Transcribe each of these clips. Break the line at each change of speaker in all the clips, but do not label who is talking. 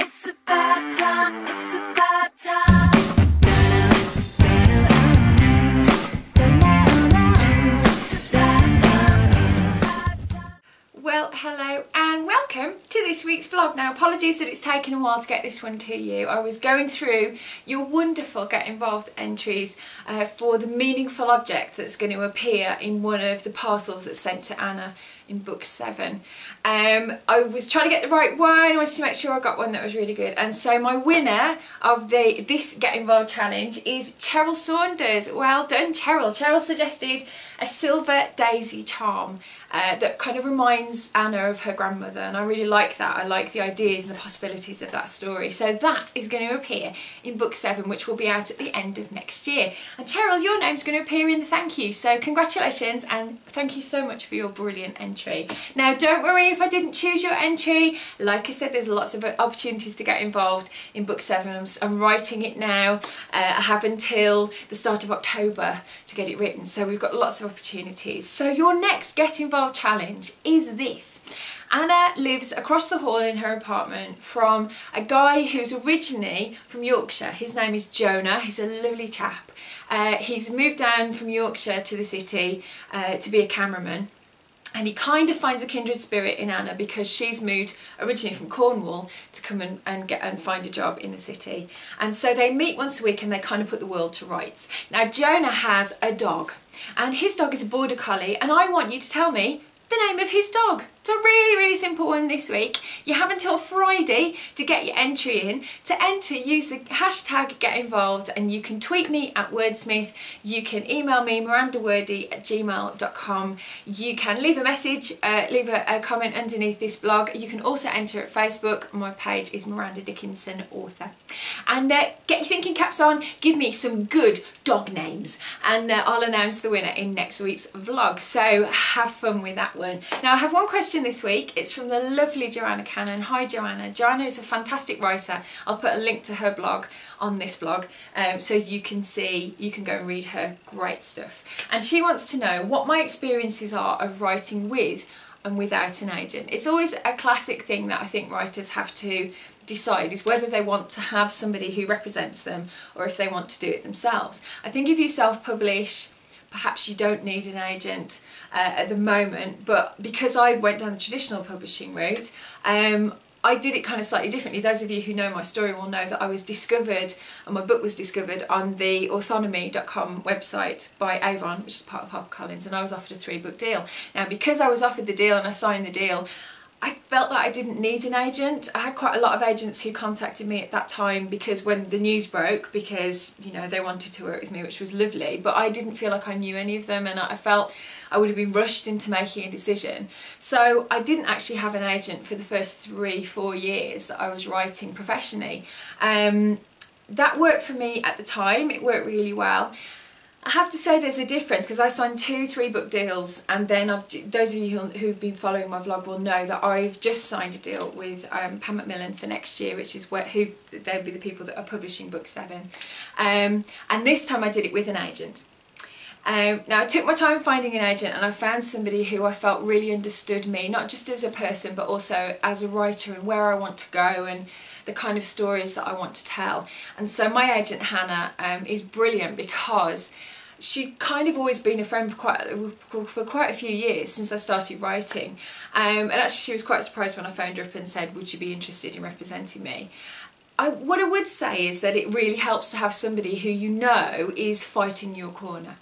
It's about time, it's about time. Well, hello and welcome to this week's vlog. Now, apologies that it's taken a while to get this one to you. I was going through your wonderful Get Involved entries for the meaningful object that's going to appear in one of the parcels that's sent to Anna in book 7. I was trying to get the right one. I wanted to make sure I got one that was really good. And so my winner of this Get Involved challenge is Cheryl Saunders. Well done, Cheryl. Cheryl suggested a silver daisy charm that kind of reminds Anna of her grandmother, and I really like that. I like the ideas and the possibilities of that story. So that is going to appear in book 7, which will be out at the end of next year. And Cheryl, your name's going to appear in the thank you. So congratulations and thank you so much for your brilliant entry. Now, don't worry if I didn't choose your entry. Like I said, there's lots of opportunities to get involved in book 7. I'm writing it now. I have until the start of October to get it written, so we've got lots of opportunities. So your next Get Involved challenge is this. Anna lives across the hall in her apartment from a guy who's originally from Yorkshire. His name is Jonah. He's a lovely chap. He's moved down from Yorkshire to the city to be a cameraman. And he kind of finds a kindred spirit in Anna because she's moved originally from Cornwall to come and find a job in the city. And so they meet once a week and they kind of put the world to rights. Now, Jonah has a dog, and his dog is a border collie, and I want you to tell me the name of his dog. It's a really, really simple one this week. You have until Friday to get your entry in. To enter, use the hashtag GetInvolved, and you can tweet me at Wordsmith. You can email me mirandawordy@gmail.com. You can leave a message, leave a comment underneath this blog. You can also enter at Facebook. My page is Miranda Dickinson, author. And get your thinking caps on, give me some good dog names, and I'll announce the winner in next week's vlog. So have fun with that one. Now, I have one question this week. It's from the lovely Joanna Cannon. Hi Joanna. Joanna is a fantastic writer. I'll put a link to her blog on this blog so you can go and read her great stuff. And she wants to know what my experiences are of writing with and without an agent. It's always a classic thing that I think writers have to decide, is whether they want to have somebody who represents them or if they want to do it themselves. I think if you self-publish, perhaps you don't need an agent at the moment, but because I went down the traditional publishing route, I did it kind of slightly differently. Those of you who know my story will know that I was discovered, and my book was discovered on the autonomy.com website by Avon, which is part of HarperCollins, and I was offered a 3-book deal. Now, because I was offered the deal and I signed the deal, I felt that I didn't need an agent. I had quite a lot of agents who contacted me at that time because when the news broke, because, you know, they wanted to work with me, which was lovely, but I didn't feel like I knew any of them, and I felt I would have been rushed into making a decision. So I didn't actually have an agent for the first 3-4 years that I was writing professionally. That worked for me at the time. It worked really well. I have to say there's a difference, because I signed 2 3-book deals, and then those of you who've been following my vlog will know that I've just signed a deal with Pam Macmillan for next year, which is they'll be the people that are publishing book 7. And this time I did it with an agent. Now, I took my time finding an agent, and I found somebody who I felt really understood me, not just as a person but also as a writer, and where I want to go and the kind of stories that I want to tell. And so my agent Hannah is brilliant, because she'd kind of always been a friend for quite a few years since I started writing, and actually she was quite surprised when I phoned her up and said, would you be interested in representing me? What I would say is that it really helps to have somebody who you know is fighting your corner.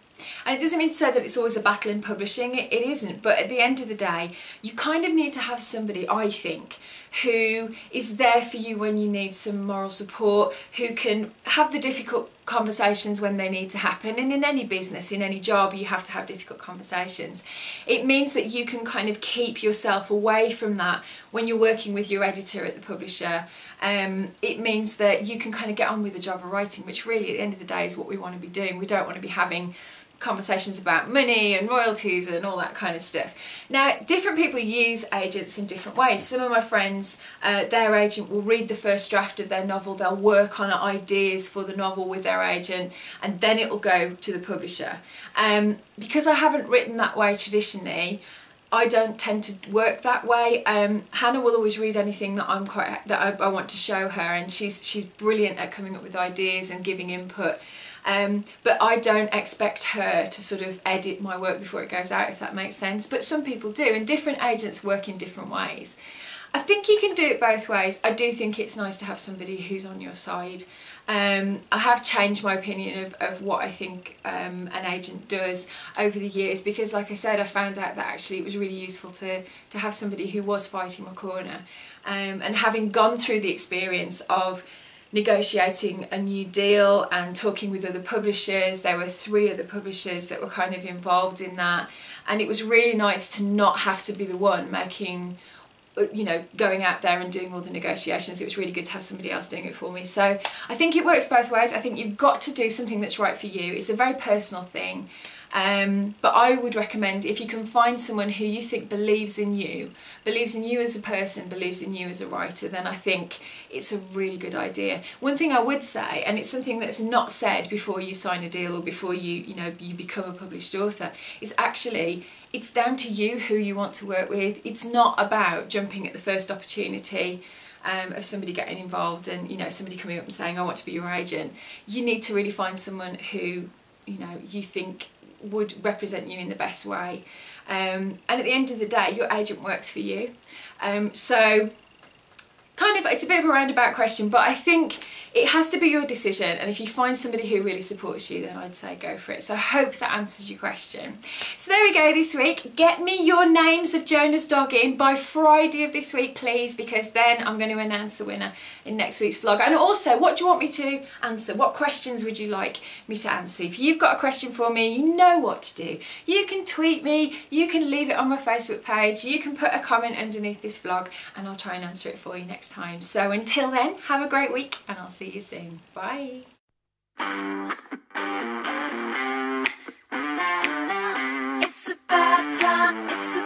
And it doesn't mean to say that it's always a battle in publishing, it isn't, but at the end of the day, you kind of need to have somebody, I think, who is there for you when you need some moral support, who can have the difficult conversations when they need to happen. And in any business, in any job, you have to have difficult conversations. It means that you can kind of keep yourself away from that when you're working with your editor at the publisher. It means that you can kind of get on with the job of writing, which really at the end of the day is what we want to be doing. We don't want to be having conversations about money and royalties and all that kind of stuff. Now, different people use agents in different ways. Some of my friends, their agent will read the first draft of their novel, they'll work on ideas for the novel with their agent, and then it will go to the publisher. Because I haven't written that way traditionally, I don't tend to work that way. Hannah will always read anything that I want to show her, and she's brilliant at coming up with ideas and giving input. But I don't expect her to sort of edit my work before it goes out, if that makes sense. But some people do, and different agents work in different ways. I think you can do it both ways. I do think it's nice to have somebody who's on your side. I have changed my opinion of what I think an agent does over the years, because like I said, I found out that actually it was really useful to have somebody who was fighting my corner. And having gone through the experience of negotiating a new deal and talking with other publishers, there were 3 other publishers that were kind of involved in that, and it was really nice to not have to be the one making, you know, going out there and doing all the negotiations. It was really good to have somebody else doing it for me. So I think it works both ways. I think you've got to do something that's right for you. It's a very personal thing. But I would recommend, if you can find someone who you think believes in you as a person, believes in you as a writer, then I think it's a really good idea. One thing I would say, and it's something that's not said before you sign a deal or before you become a published author, is actually it's down to you who you want to work with. It's not about jumping at the first opportunity of somebody getting involved and, you know, somebody coming up and saying, I want to be your agent. You need to really find someone who, you know, you think would represent you in the best way. And at the end of the day, your agent works for you. So kind of, it's a bit of a roundabout question, but I think it has to be your decision, and if you find somebody who really supports you, then I'd say go for it. So I hope that answers your question. So there we go this week. Get me your names of Jonah's dog in by Friday of this week, please, because then I'm going to announce the winner in next week's vlog. And also, what do you want me to answer? What questions would you like me to answer? If you've got a question for me, you know what to do. You can tweet me, you can leave it on my Facebook page, you can put a comment underneath this vlog, and I'll try and answer it for you next time. So until then, have a great week, and I'll see you soon. Bye. It's about time.